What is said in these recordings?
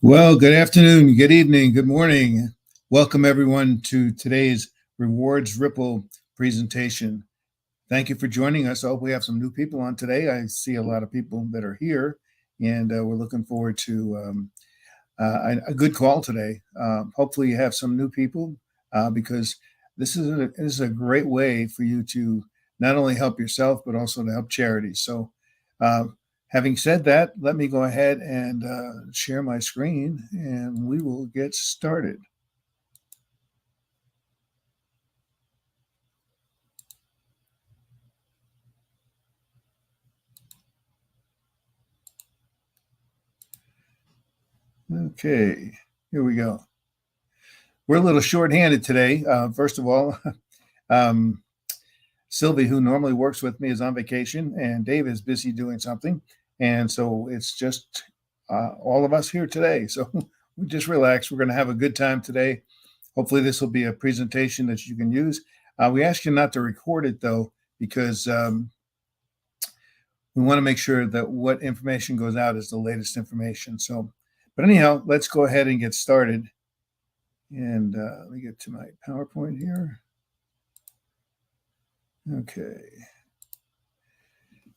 Well, good afternoon, good evening, good morning. Welcome everyone to today's Rewards Ripple presentation. Thank you for joining us. I hope we have some new people on today. I see a lot of people that are here, and we're looking forward to a good call today. Hopefully you have some new people because this is a great way for you to not only help yourself, but also to help charities. So having said that, let me go ahead and share my screen and we will get started. Okay, here we go. We're a little short-handed today. First of all, Sylvie, who normally works with me, is on vacation, and Dave is busy doing something. And so it's just all of us here today. So we just relax. We're going to have a good time today. Hopefully this will be a presentation that you can use. We ask you not to record it, though, because we want to make sure that what information goes out is the latest information. So, but anyhow, let's go ahead and get started. And let me get to my PowerPoint here.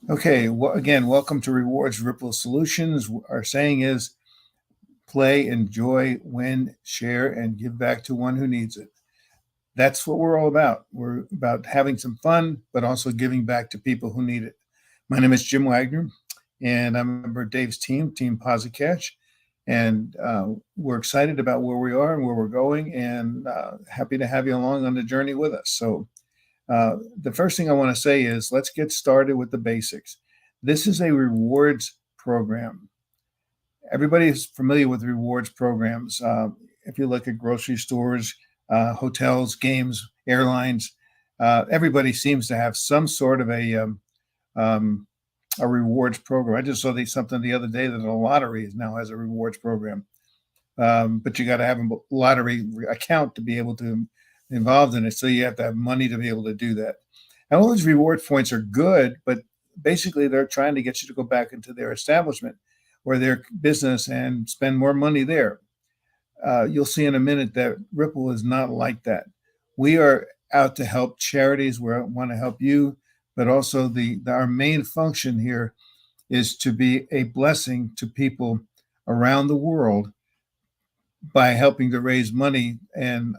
Okay, well, again, welcome to Rewards Ripple Solutions. Our saying is play, enjoy, win, share, and give back to one who needs it. That's what we're all about. We're about having some fun, but also giving back to people who need it. My name is Jim Wagner, and I'm a member of Dave's team, Team Posicatch. And we're excited about where we are and where we're going, and happy to have you along on the journey with us. So the first thing I want to say is let's get started with the basics. This is a rewards program. Everybody is familiar with rewards programs. If you look at grocery stores, hotels, games, airlines, everybody seems to have some sort of a rewards program. I just saw something the other day that a lottery now has a rewards program. But you got to have a lottery account to be able to involved in it. So you have to have money to be able to do that. And all those reward points are good, but basically they're trying to get you to go back into their establishment or their business and spend more money there. You'll see in a minute that Ripple is not like that. We are out to help charities. We want to help you, but also our main function here is to be a blessing to people around the world by helping to raise money and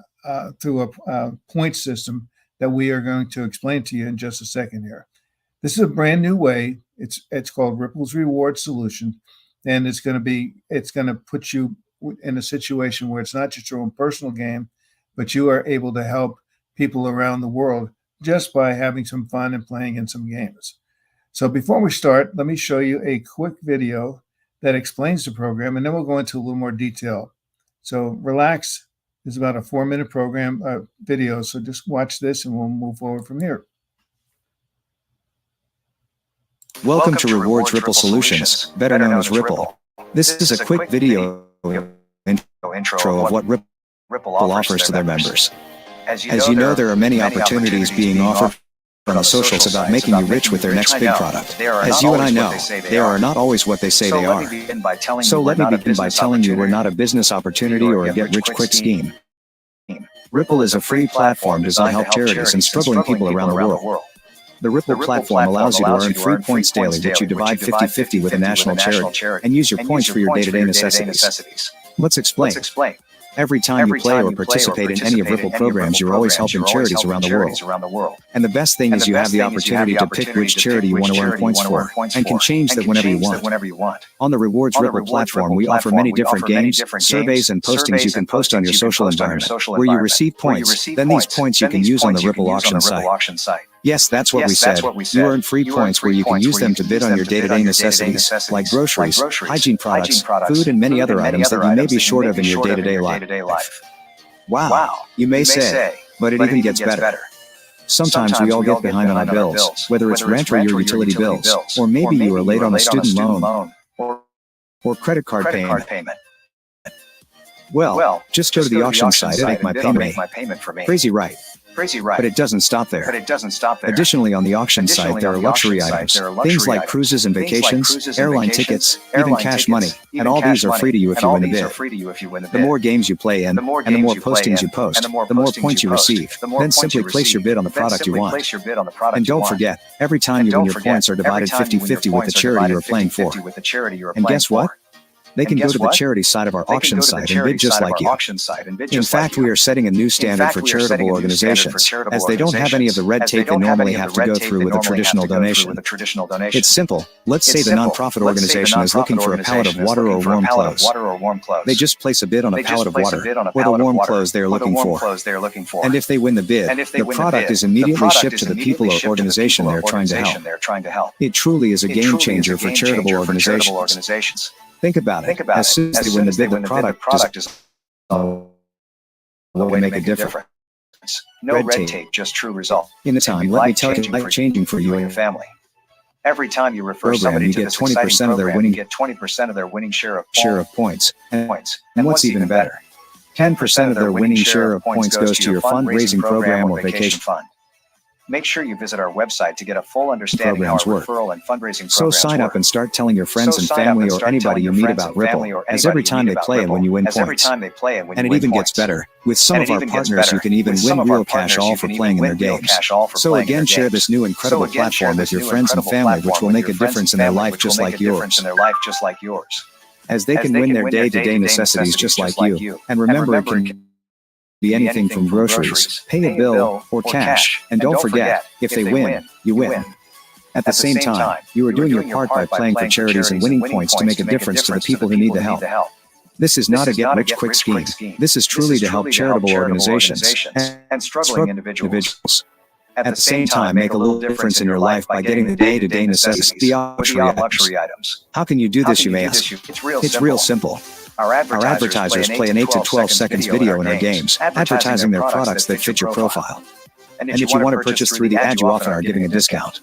through a point system that we are going to explain to you in just a second here. This is a brand new way. It's called Ripple's Reward Solution, and it's going to put you in a situation where it's not just your own personal game, but you are able to help people around the world just by having some fun and playing in some games. So before we start, let me show you a quick video that explains the program, and then we'll go into a little more detail. So relax. It's about a 4-minute program video. So just watch this and we'll move forward from here. Welcome to Rewards Ripple Solutions, better known as Ripple. This is a quick video intro of what Ripple offers to their members. As you know, there are many opportunities being offered on the socials about making you rich with their next big product. As you and I know, they are not always what they say they are. So let me begin by telling you we're not a business opportunity or a get-rich-quick scheme. Ripple is a free platform designed to help charities and struggling people around the world. The Ripple platform allows you to earn free points daily, which you divide 50-50 with a national charity, and use your points for your day-to-day necessities. Let's explain. Every time you play or participate in any of Ripple programs, you're always helping charities around the world. And the best thing is you have the opportunity to pick which charity you want to earn points for, and can change that whenever you want. On the Rewards Ripple platform, we offer many different games, surveys, and postings you can post on your social environment, where you receive points. Then these points you can use on the Ripple auction site. Yes, that's what we said. You earn free points where you can use them to bid on your day-to-day necessities, like groceries, hygiene products, food, and many other items that you may be short of in your day-to-day life. Wow, you may say, but it even gets better. Sometimes we all get behind on our bills, whether it's rent or your utility bills, or maybe you are late on a student loan or credit card payment. Well, just go to the auction site and make my payment for me. Crazy, right? But it doesn't stop there. Additionally, on the auction site, there are luxury items. Things like cruises and vacations, airline tickets, even cash money. And all these are free to you if you win the bid. The more games you play in, and the more postings you post, the more points you receive. Then simply place your bid on the product you want. And don't forget, every time you win, your points are divided 50-50 with the charity you are playing for. And guess what? They can go to the charity side of our auction site and bid just like you. In fact, we are setting a new standard for charitable organizations, as they don't have any of the red tape they normally have to go through with a traditional donation. It's simple. Let's say the nonprofit organization is looking for a pallet of water or warm clothes. They just place a bid on a pallet of water or the warm clothes they are looking for. And if they win the bid, the product is immediately shipped to the people or organization they are trying to help. It truly is a game changer for charitable organizations. Think about it. As soon as they win the bid, the product will make a difference. No red tape, just true result. In the time, let me tell you, life-changing for you and your family. Every time you refer somebody to this 20% of their winning, you get 20% of their winning share of points. And what's even better, 10% of their winning share of points goes to your fundraising program or vacation fund. Make sure you visit our website to get a full understanding of our referral and fundraising programs. So sign up and start telling your friends and family or anybody you meet about Ripple, as every time they play and when you win points. And it even gets better. With some of our partners, you can even win real cash all for playing in their games. So again, share this new incredible platform with your friends and family, which will make a difference in their life just like yours. As they can win their day-to-day necessities just like you. And remember, it can be anything from groceries, pay a bill, or cash. And don't forget, if they win, you win. At the same time, you are doing your part by playing for charities and winning points to make a difference to the people who need the help. This is not a get-rich-quick scheme. This is truly to help charitable organizations and struggling individuals. At the same time, make a little difference in your life by getting the day-to-day necessities, the luxury items. How can you do this, you may ask? It's real simple. Our advertisers play an 8 to 12 seconds video in our games, advertising their products that fit your profile. And if you want to purchase through the ad, you often are giving a discount.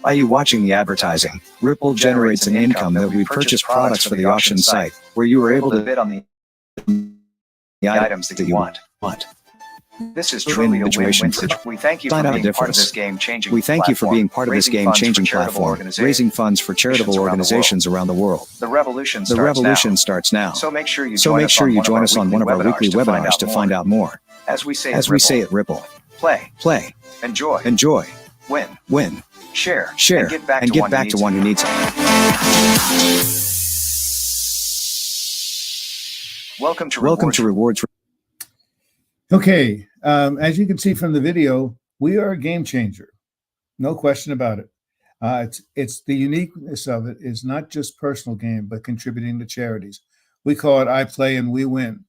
By you watching the advertising, Ripple generates an income that we purchase products for the auction site, where you are able to bid on the items that you want. This is truly a win-win situation. We thank you for being part of this game-changing platform. We thank you for being part of this game-changing platform, raising funds for charitable organizations around the world. The revolution starts now. So make sure you join us on one of our weekly webinars to find out more. As we say at Ripple, play, enjoy, win, share, and get back to one who needs it. Welcome to Rewards. Okay, as you can see from the video, we are a game changer. No question about it. It's the uniqueness of it is not just personal gain, but contributing to charities. We call it I play and we win.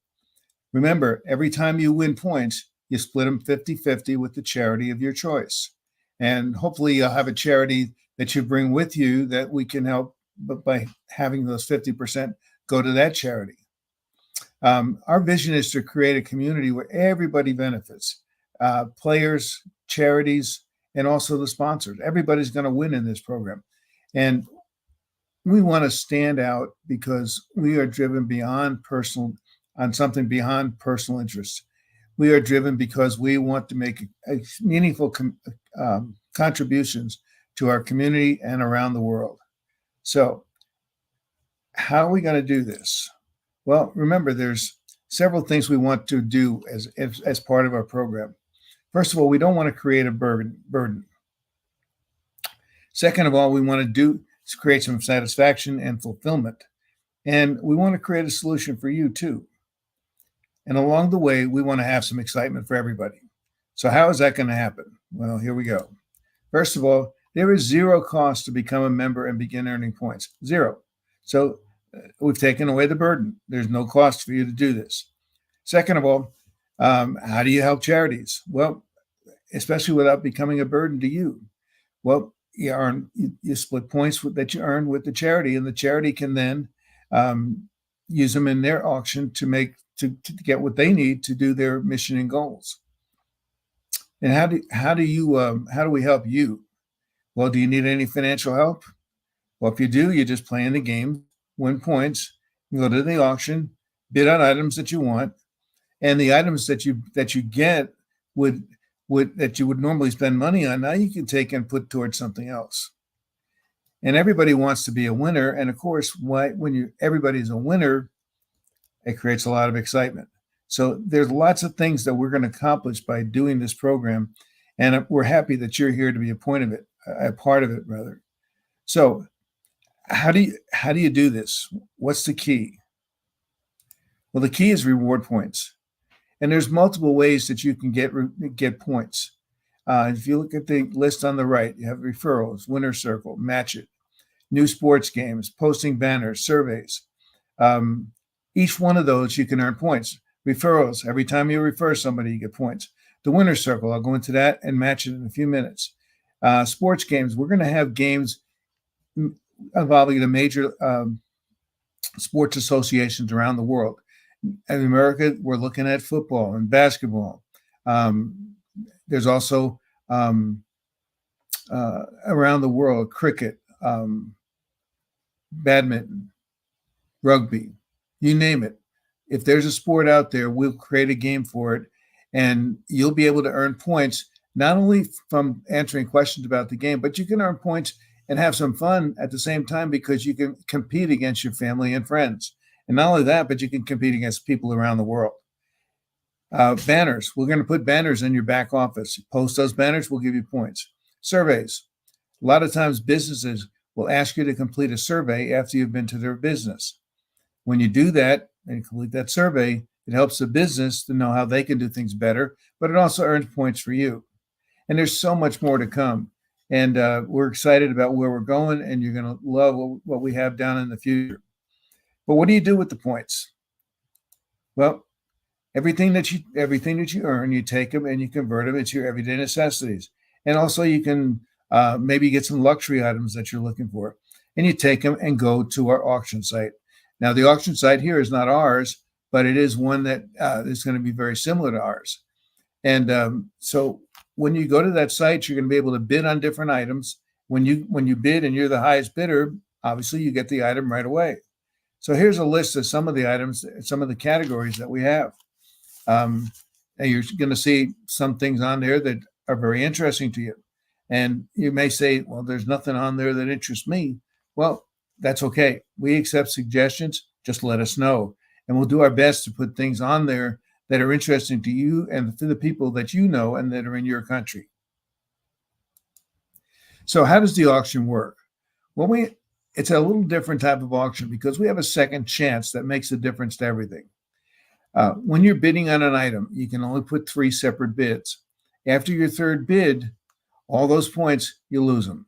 Remember, every time you win points, you split them 50-50 with the charity of your choice. And hopefully you'll have a charity that you bring with you that we can help by having those 50% go to that charity. Our vision is to create a community where everybody benefits, players, charities, and also the sponsors. Everybody's going to win in this program. And we want to stand out because we are driven beyond something beyond personal interests. We are driven because we want to make meaningful contributions to our community and around the world. So how are we going to do this? Well, remember, there's several things we want to do as part of our program. First of all, we don't want to create a burden. Second of all, we want to create some satisfaction and fulfillment. And we want to create a solution for you too. And along the way, we want to have some excitement for everybody. So how is that going to happen? Well, here we go. First of all, there is zero cost to become a member and begin earning points. Zero. So we've taken away the burden. There's no cost for you to do this. Second of all, how do you help charities? Well, especially without becoming a burden to you. Well, you split points that you earn with the charity, and the charity can then use them in their auction to get what they need to do their mission and goals. And how do we help you? Well, do you need any financial help? Well, if you do, you just play in the game, win points, go to the auction, bid on items that you want, and the items that you get would that you would normally spend money on, now you can take and put towards something else. And everybody wants to be a winner. And of course, when everybody's a winner, it creates a lot of excitement. So there's lots of things that we're going to accomplish by doing this program. And we're happy that you're here to be a part of it rather. So how do you do this? What's the key? Well, the key is reward points. And there's multiple ways that you can get points. If you look at the list on the right, you have referrals, winner circle, Matchet, new sports games, posting banners, surveys. Each one of those you can earn points. Referrals, every time you refer somebody, you get points. The winner circle, I'll go into that and match it in a few minutes. Sports games, we're going to have games involving the major sports associations around the world. In America, we're looking at football and basketball. There's also around the world, cricket, badminton, rugby, you name it. If there's a sport out there, we'll create a game for it, and you'll be able to earn points, not only from answering questions about the game, but you can earn points and have some fun at the same time because you can compete against your family and friends. And not only that, but you can compete against people around the world. Banners. We're going to put banners in your back office. You post those banners, we'll give you points. Surveys. A lot of times businesses will ask you to complete a survey after you've been to their business. When you do that and complete that survey, it helps the business to know how they can do things better, but it also earns points for you. And there's so much more to come. And we're excited about where we're going, and you're going to love what we have down in the future. But what do you do with the points? Well, everything that you earn, you take them and you convert them into your everyday necessities. And also you can maybe get some luxury items that you're looking for, and you take them and go to our auction site. Now, the auction site here is not ours, but it is one that is going to be very similar to ours. And so when you go to that site, you're going to be able to bid on different items. When you bid and you're the highest bidder, obviously you get the item right away. So here's a list of some of the items, some of the categories that we have. And you're going to see some things on there that are very interesting to you. And you may say, well, there's nothing on there that interests me. Well, that's okay. We accept suggestions. Just let us know. And we'll do our best to put things on there that are interesting to you and to the people that you know and that are in your country. So how does the auction work? Well, it's a little different type of auction because we have a second chance that makes a difference to everything. When you're bidding on an item, you can only put 3 separate bids. After your third bid, all those points, you lose them.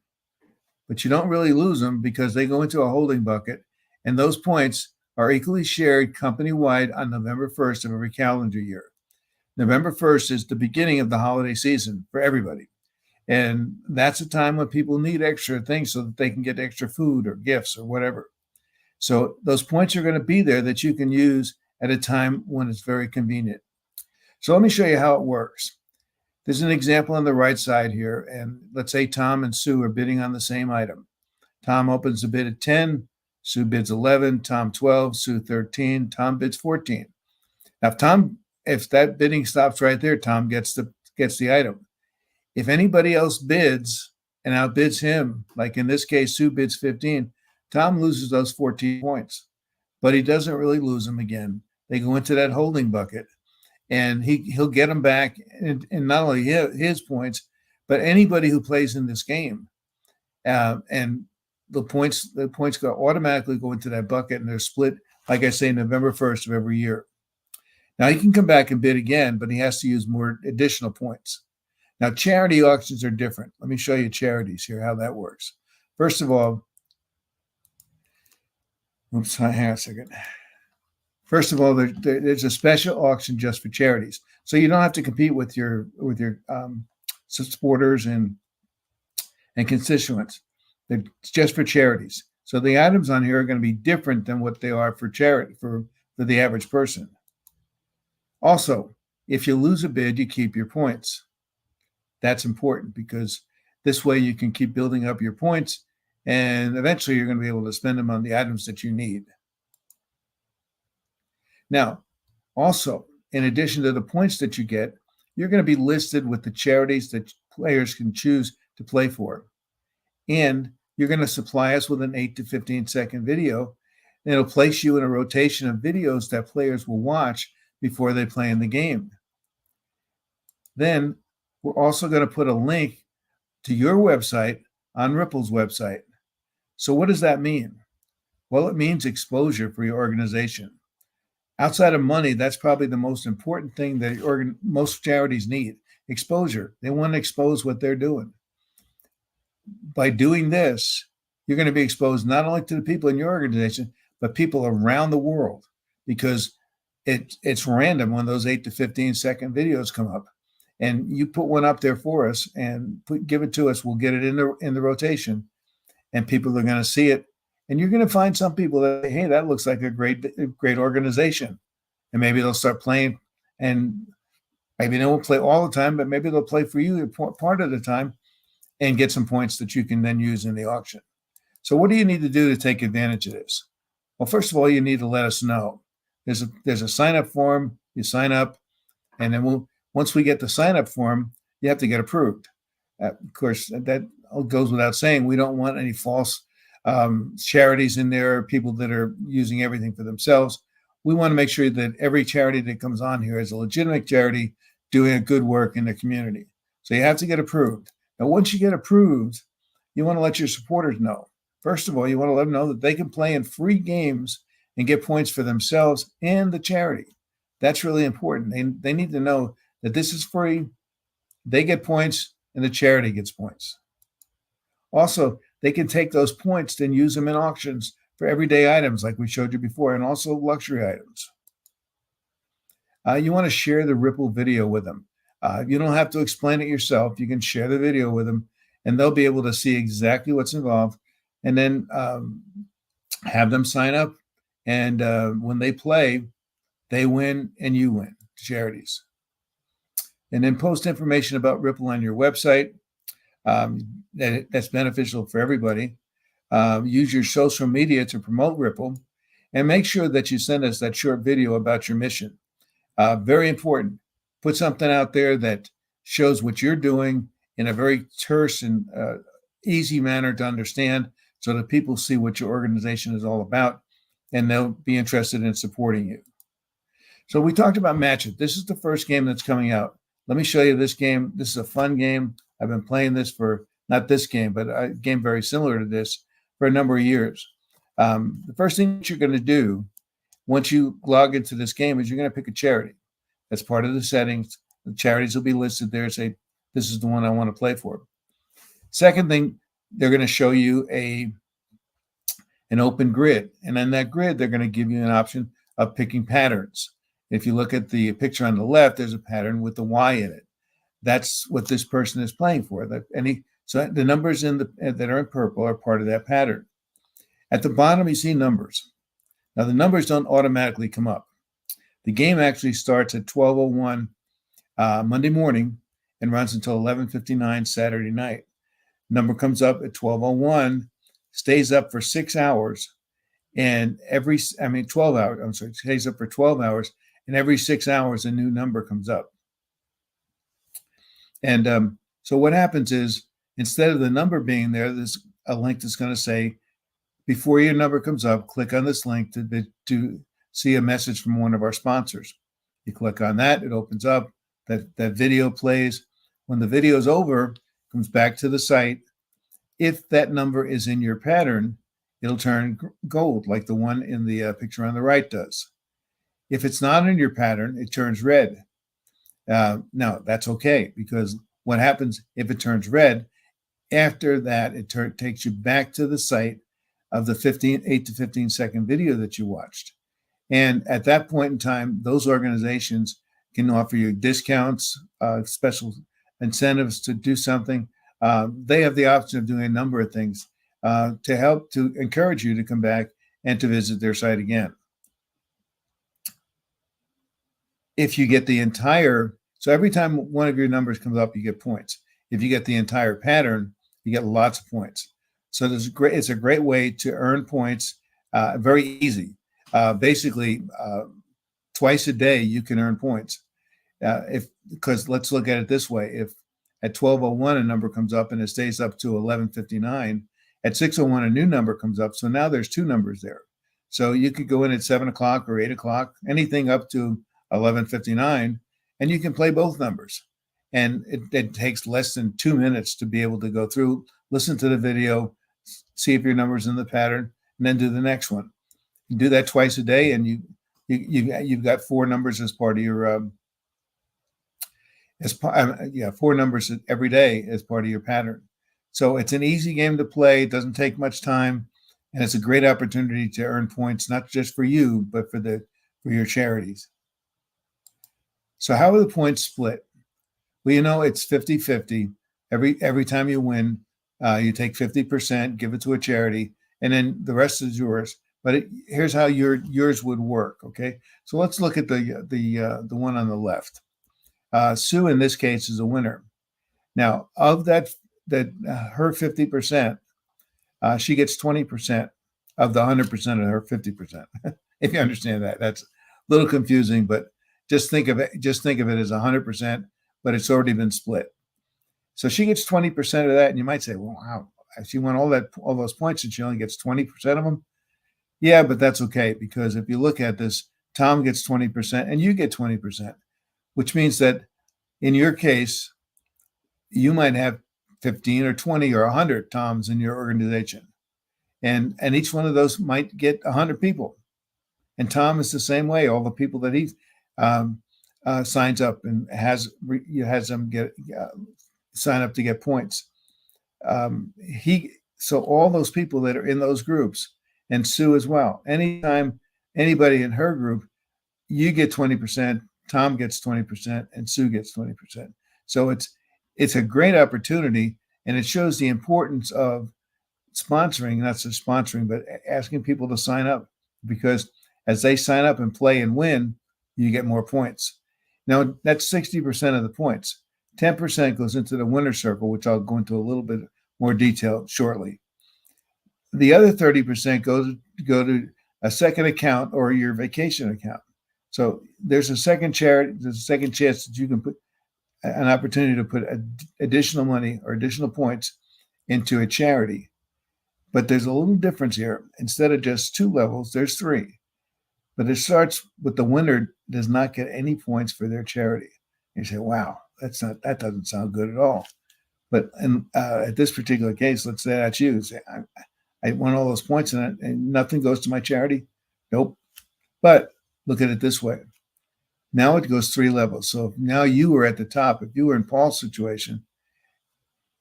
But you don't really lose them because they go into a holding bucket, and those points are equally shared company-wide on November 1st of every calendar year. November 1st is the beginning of the holiday season for everybody. And that's a time when people need extra things so that they can get extra food or gifts or whatever. So those points are going to be there that you can use at a time when it's very convenient. So let me show you how it works. There's an example on the right side here. And let's say Tom and Sue are bidding on the same item. Tom opens the bid at 10, Sue bids 11, Tom 12, Sue 13, Tom bids 14. Now, if that bidding stops right there, Tom gets the item. If anybody else bids and outbids him, like in this case, Sue bids 15, Tom loses those 14 points, but he doesn't really lose them again. They go into that holding bucket, and he'll get them back, and not only his points, but anybody who plays in this game. And the points automatically go into that bucket, and they're split, like I say, November 1st of every year. Now, he can come back and bid again, but he has to use more additional points. Now, charity auctions are different. Let me show you charities here, how that works. First of all, hang on a second. First of all, there's a special auction just for charities. So you don't have to compete with your supporters and constituents. It's just for charities. So the items on here are going to be different than what they are for charity, for the average person. Also, if you lose a bid, you keep your points. That's important because this way you can keep building up your points, and eventually you're going to be able to spend them on the items that you need. Now, also, in addition to the points that you get, you're going to be listed with the charities that players can choose to play for. And you're going to supply us with an 8 to 15-second video. And it'll place you in a rotation of videos that players will watch before they play in the game. Then we're also going to put a link to your website on Ripple's website. So what does that mean? Well, it means exposure for your organization. Outside of money, that's probably the most important thing that most charities need, exposure. They want to expose what they're doing. By doing this, you're going to be exposed not only to the people in your organization, but people around the world, because it's random when those 8 to 15-second videos come up. And you put one up there for us and give it to us. We'll get it in the rotation, and people are going to see it. And you're going to find some people that, hey, that looks like a great organization. And maybe they'll start playing, and maybe they won't play all the time, but maybe they'll play for you part of the time and get some points that you can then use in the auction. So what do you need to do to take advantage of this? Well, first of all, you need to let us know. There's a sign-up form. You sign up, and then once we get the sign-up form, you have to get approved. Of course, that goes without saying. We don't want any false charities in there, people that are using everything for themselves. We want to make sure that every charity that comes on here is a legitimate charity doing a good work in the community. So you have to get approved. Now, once you get approved, you want to let your supporters know. First of all, you want to let them know that they can play in free games and get points for themselves and the charity. That's really important. They need to know that this is free, they get points, and the charity gets points. Also, they can take those points and use them in auctions for everyday items like we showed you before, and also luxury items. You want to share the Ripple video with them. You don't have to explain it yourself. You can share the video with them, and they'll be able to see exactly what's involved, and then have them sign up. And when they play, they win and you win, charities. And then post information about Ripple on your website. That's beneficial for everybody. Use your social media to promote Ripple, and make sure that you send us that short video about your mission. Very important. Put something out there that shows what you're doing in a very terse and easy manner to understand, so that people see what your organization is all about, and they'll be interested in supporting you. So we talked about Matchet. This is the first game that's coming out. Let me show you this game. This is a fun game. I've been playing this for, not this game, but a game very similar to this for a number of years. The first thing that you're going to do once you log into this game is you're going to pick a charity. That's part of the settings. The charities will be listed there. Say, this is the one I want to play for. Second thing, they're going to show you an open grid. And on that grid, they're going to give you an option of picking patterns. If you look at the picture on the left, there's a pattern with the Y in it. That's what this person is playing for. So the numbers that are in purple are part of that pattern. At the bottom, you see numbers. Now, the numbers don't automatically come up. The game actually starts at 12:01 Monday morning and runs until 11:59 Saturday night. Number comes up at 12:01, stays up for 6 hours, and 12 hours. I'm sorry, stays up for 12 hours, and every 6 hours a new number comes up. And so what happens is, instead of the number being there, there's a link that's going to say, before your number comes up, click on this link to see a message from one of our sponsors. You click on that, it opens up, that video plays. When the video is over, comes back to the site. If that number is in your pattern, it'll turn gold, like the one in the picture on the right does. If it's not in your pattern, it turns red. Now, that's okay, because what happens if it turns red, after that, it takes you back to the site of the 8 to 15-second video that you watched. And at that point in time, those organizations can offer you discounts, special incentives to do something. They have the option of doing a number of things to help to encourage you to come back and to visit their site again. If you get the entire, so every time one of your numbers comes up, you get points. If you get the entire pattern, you get lots of points. So it's a great way to earn points, very easy. Basically, twice a day you can earn points. If because let's look at it this way: if at 12:01 a number comes up and it stays up to 11:59, at 6:01 a new number comes up. So now there's two numbers there. So you could go in at 7 o'clock or 8 o'clock, anything up to 11:59, and you can play both numbers. And it takes less than 2 minutes to be able to go through, listen to the video, see if your number's in the pattern, and then do the next one. You do that twice a day, and you've got four numbers as part of your four numbers every day as part of your pattern. So it's an easy game to play. It doesn't take much time, and it's a great opportunity to earn points, not just for you, but for your charities. So how are the points split? Well, it's 50-50. Every time you win, you take 50%, give it to a charity, and then the rest is yours. But here's how yours would work. Okay, so let's look at the one on the left. Sue in this case is a winner. Now of her 50%, she gets 20% of the 100% of her 50%. If you understand that, that's a little confusing, but just think of it as 100%, but it's already been split. So she gets 20% of that, and you might say, well, wow, she won all those points and she only gets 20% of them. Yeah, but that's okay, because if you look at this, Tom gets 20% and you get 20%, which means that in your case, you might have 15 or 20 or 100 Toms in your organization. And each one of those might get 100 people. And Tom is the same way. All the people that he signs up and has them sign up to get points. So all those people that are in those groups, and Sue as well. Anytime anybody in her group, you get 20%, Tom gets 20%, and Sue gets 20%. So it's a great opportunity, and it shows the importance of sponsoring, not just sponsoring, but asking people to sign up, because as they sign up and play and win, you get more points. Now, that's 60% of the points. 10% goes into the winner's circle, which I'll go into a little bit more detail shortly. The other 30% go to a second account or your vacation account. So there's a second chance that you can put an opportunity to put additional money or additional points into a charity. But there's a little difference here. Instead of just 2 levels, there's 3. But it starts with the winner does not get any points for their charity. You say, wow, that doesn't sound good at all. But at this particular case, let's say that's you. Say, I won all those points and nothing goes to my charity. Nope. But look at it this way. Now it goes 3 levels. So now you were at the top. If you were in Paul's situation,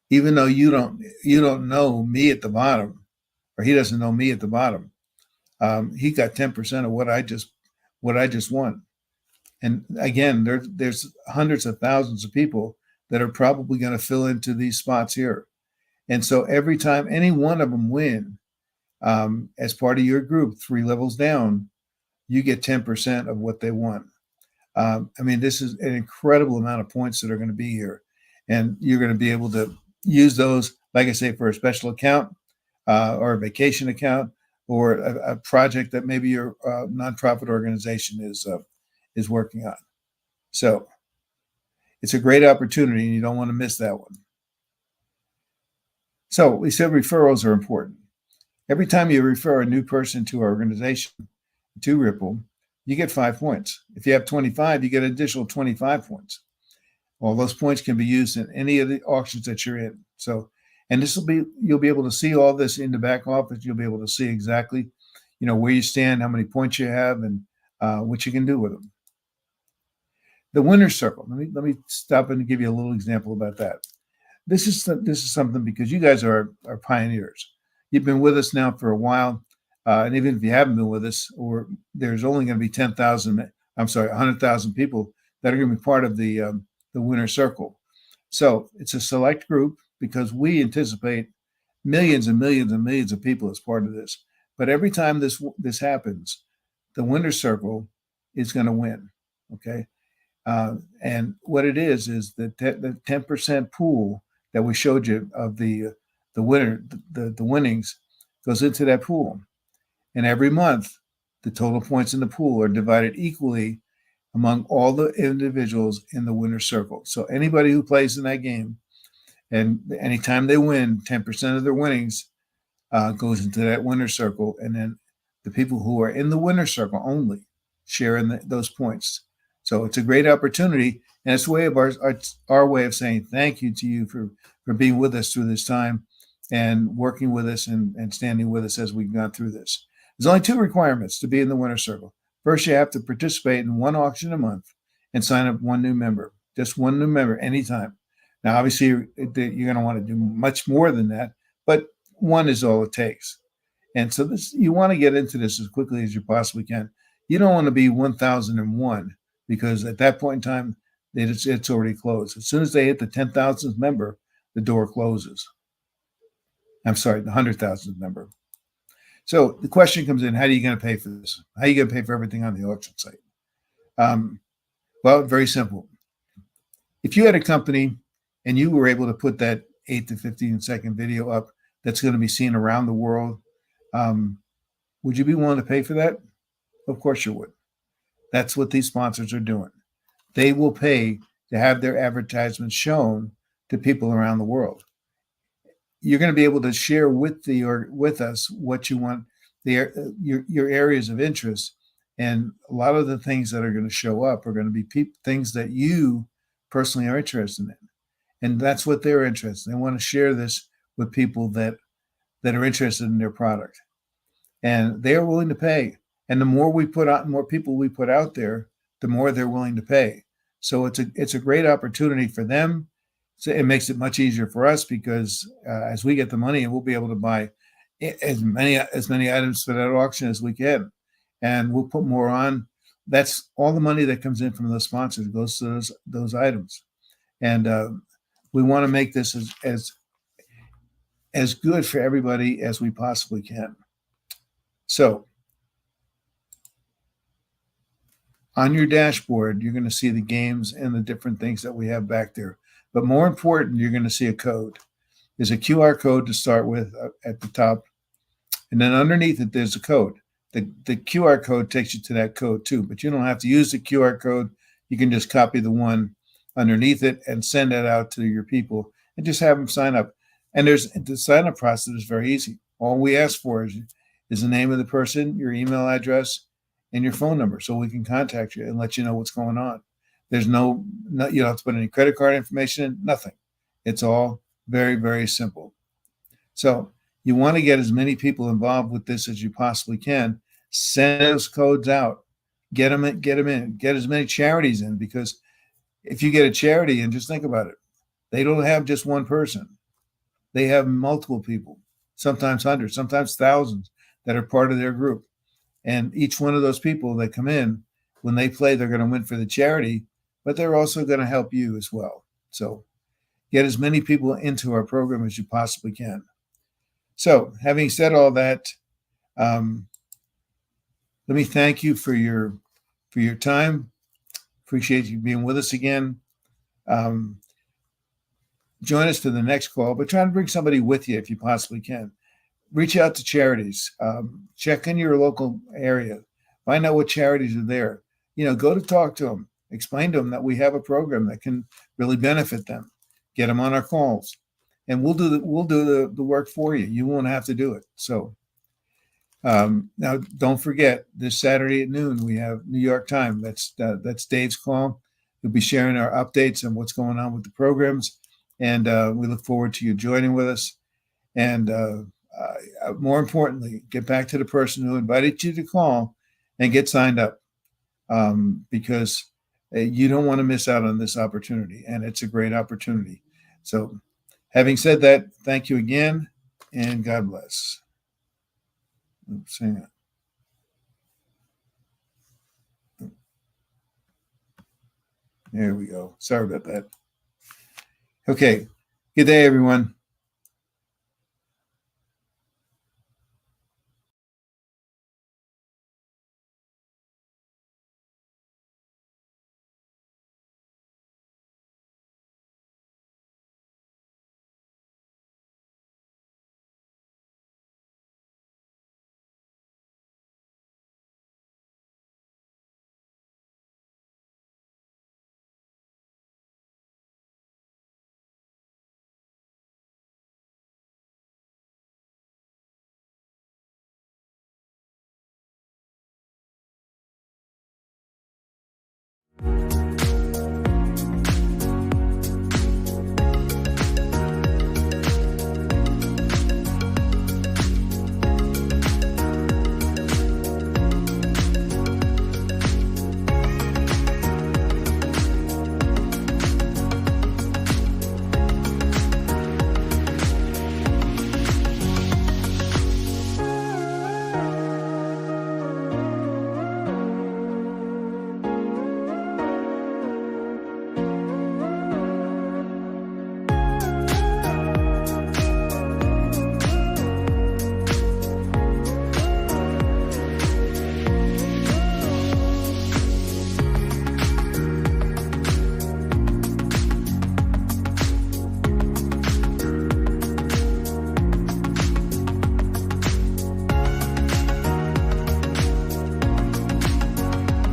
even though you don't know me at the bottom, or he doesn't know me at the bottom, he got 10% of what I just won. And again, there's hundreds of thousands of people that are probably going to fill into these spots here. And so every time any one of them win, as part of your group, 3 levels down, you get 10% of what they won. This is an incredible amount of points that are going to be here. And you're going to be able to use those, like I say, for a special account or a vacation account or a project that maybe your nonprofit organization is working on. So it's a great opportunity, and you don't want to miss that one. So we said referrals are important. Every time you refer a new person to our organization, to Ripple, you get 5 points. If you have 25, you get an additional 25 points. All those points can be used in any of the auctions that you're in. So, and you'll be able to see all this in the back office. You'll be able to see exactly, where you stand, how many points you have, and what you can do with them. The winner's circle. Let me stop and give you a little example about that. This is something, because you guys are pioneers. You've been with us now for a while, and even if you haven't been with us, or there's only going to be 100,000 people that are going to be part of the winner's circle. So it's a select group, because we anticipate millions and millions and millions of people as part of this. But every time this happens, the winner's circle is going to win. Okay. And what it is the 10% pool that we showed you of the winner, the winnings goes into that pool. And every month, the total points in the pool are divided equally among all the individuals in the winner's circle. So anybody who plays in that game, and anytime they win, 10% of their winnings goes into that winner's circle. And then the people who are in the winner's circle only share in those points. So it's a great opportunity. And it's our way of saying thank you to you for being with us through this time and working with us and standing with us as we've gone through this. There's only 2 requirements to be in the winner's circle. First, you have to participate in 1 auction a month and sign up 1 new member, just 1 new member anytime. Now, obviously, you're going to want to do much more than that, but 1 is all it takes. And so you want to get into this as quickly as you possibly can. You don't want to be 1,001 because at that point in time, it's already closed. As soon as they hit the 10,000th member, the door closes. I'm sorry, the 100,000th member. So the question comes in, how are you going to pay for this? How are you going to pay for everything on the auction site? Well, very simple. If you had a company and you were able to put that 8 to 15-second video up that's going to be seen around the world, would you be willing to pay for that? Of course you would. That's what these sponsors are doing. They will pay to have their advertisements shown to people around the world. You're going to be able to share with us what you want, your areas of interest, and a lot of the things that are going to show up are going to be things that you personally are interested in, and that's what they're interested in. They want to share this with people that are interested in their product, and they are willing to pay. And the more we put out, more people we put out there, the more they're willing to pay. So it's a great opportunity for them. So it makes it much easier for us because as we get the money, we'll be able to buy as many items for that auction as we can, and we'll put more on. That's all the money that comes in from those sponsors goes to those items, and we want to make this as good for everybody as we possibly can. So on your dashboard, you're going to see the games and the different things that we have back there. But more important, you're going to see a code. There's a QR code to start with at the top. And then underneath it, there's a code. The QR code takes you to that code too, but you don't have to use the QR code. You can just copy the one underneath it and send that out to your people and just have them sign up. And the sign-up process is very easy. All we ask for is the name of the person, your email address, and your phone number so we can contact you and let you know what's going on. There's you don't have to put any credit card information in, nothing. It's all very, very simple. So you want to get as many people involved with this as you possibly can. Send those codes out. Get them in. Get as many charities in, because if you get a charity, and just think about it, they don't have just one person. They have multiple people, sometimes hundreds, sometimes thousands that are part of their group. And each one of those people that come in, when they play, they're going to win for the charity, but they're also going to help you as well. So get as many people into our program as you possibly can. So having said all that, let me thank you for your time. Appreciate you being with us again. Join us for the next call, but try to bring somebody with you if you possibly can. Reach out to charities. Check in your local area. Find out what charities are there. Go to talk to them. Explain to them that we have a program that can really benefit them. Get them on our calls, and we'll do the work for you. You won't have to do it. So now, don't forget, this Saturday at noon we have New York time. That's Dave's call. He'll be sharing our updates and what's going on with the programs, and we look forward to you joining with us. And more importantly, get back to the person who invited you to call and get signed up, because you don't want to miss out on this opportunity, and it's a great opportunity. So having said that, thank you again, and God bless. Oops, hang on. There we go. Sorry about that. Okay. Good day, everyone.